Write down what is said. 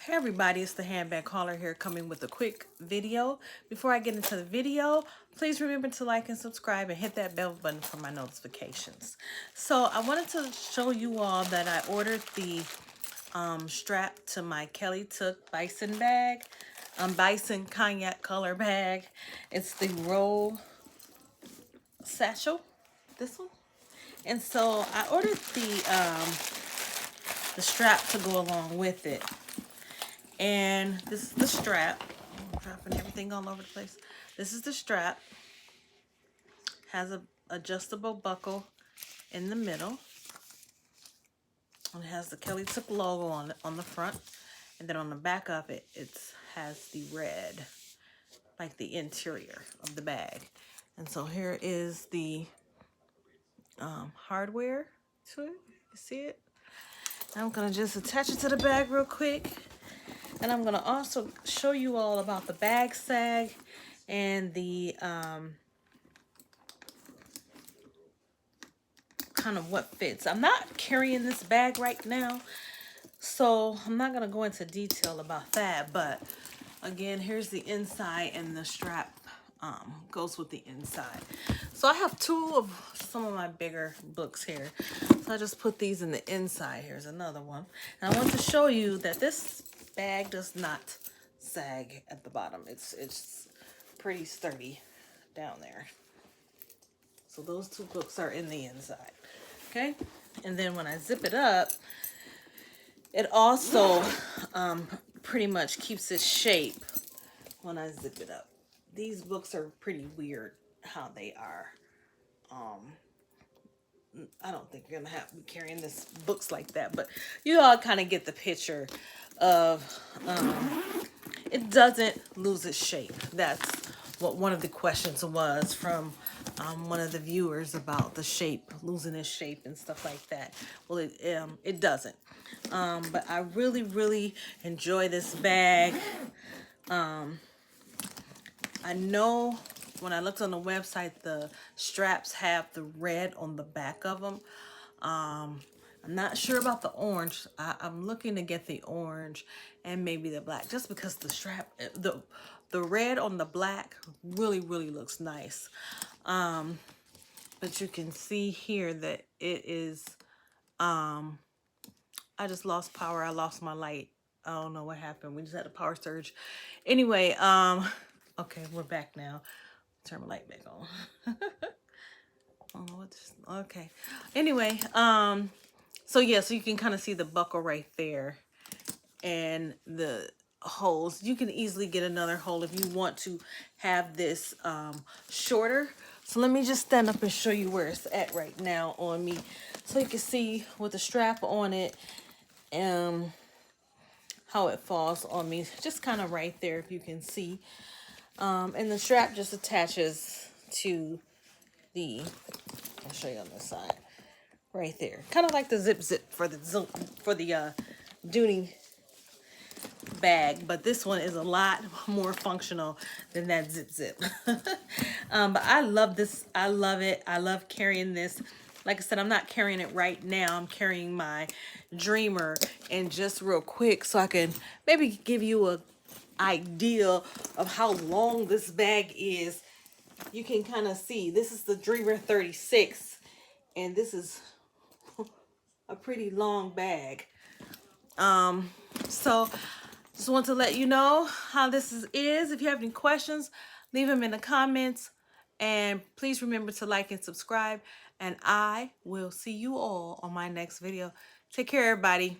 Hey everybody, it's the handbag caller here coming with a quick video. Before I get into the video, please remember to like and subscribe and hit that bell button for my notifications. So I wanted to show you all that I ordered the strap to my Kelly Tooke bison bag, bison cognac color bag. It's the roll satchel, this one. And so I ordered the strap to go along with it. And this is the strap. I'm dropping everything all over the place. This is the strap. Has a adjustable buckle in the middle. And it has the Kelly Tooke logo on the front. And then on the back of it, it has the red, like the interior of the bag. And so here is the hardware to it. You see it? I'm going to just attach it to the bag real quick. And I'm going to also show you all about the bag sag and the kind of what fits. I'm not carrying this bag right now, so I'm not going to go into detail about that. But again, here's the inside, and the strap goes with the inside. So I have two of some of my bigger books here. So I just put these in the inside. Here's another one. And I want to show you that this bag does not sag at the bottom. It's pretty sturdy down there. So those two books are in the inside. Okay? And then when I zip it up, it also pretty much keeps its shape when I zip it up. These books are pretty weird how they are. I don't think you're gonna have to be carrying this books like that, but you all kind of get the picture of it doesn't lose its shape. That's what one of the questions was from one of the viewers about the shape, losing its shape and stuff like that. Well, it doesn't. But I really enjoy this bag. I know when I looked on the website, the straps have the red on the back of them. I'm not sure about the orange. I'm looking to get the orange and maybe the black, just because the strap, the red on the black really looks nice. But you can see here that it is, I just lost power. I lost my light. I don't know what happened. We just had a power surge. Anyway, okay, we're back now. Turn my light back on. Okay. Anyway, so yeah, so you can kind of see the buckle right there and the holes. You can easily get another hole if you want to have this shorter. So let me just stand up and show you where it's at right now on me, so you can see with the strap on it how it falls on me. Just kind of right there, if you can see. And the strap just attaches to the, I'll show you on this side, right there. Kind of like the zip for the Dooney bag, but this one is a lot more functional than that zip. But I love this. I love it. I love carrying this. Like I said, I'm not carrying it right now. I'm carrying my Dreamer. And just real quick, so I can maybe give you a idea of how long this bag is, you can kind of see this is the Dreamer 36, and this is a pretty long bag. So just want to let you know how this is. If you have any questions, leave them in the comments, and please remember to like and subscribe, and I will see you all on my next video. Take care, everybody.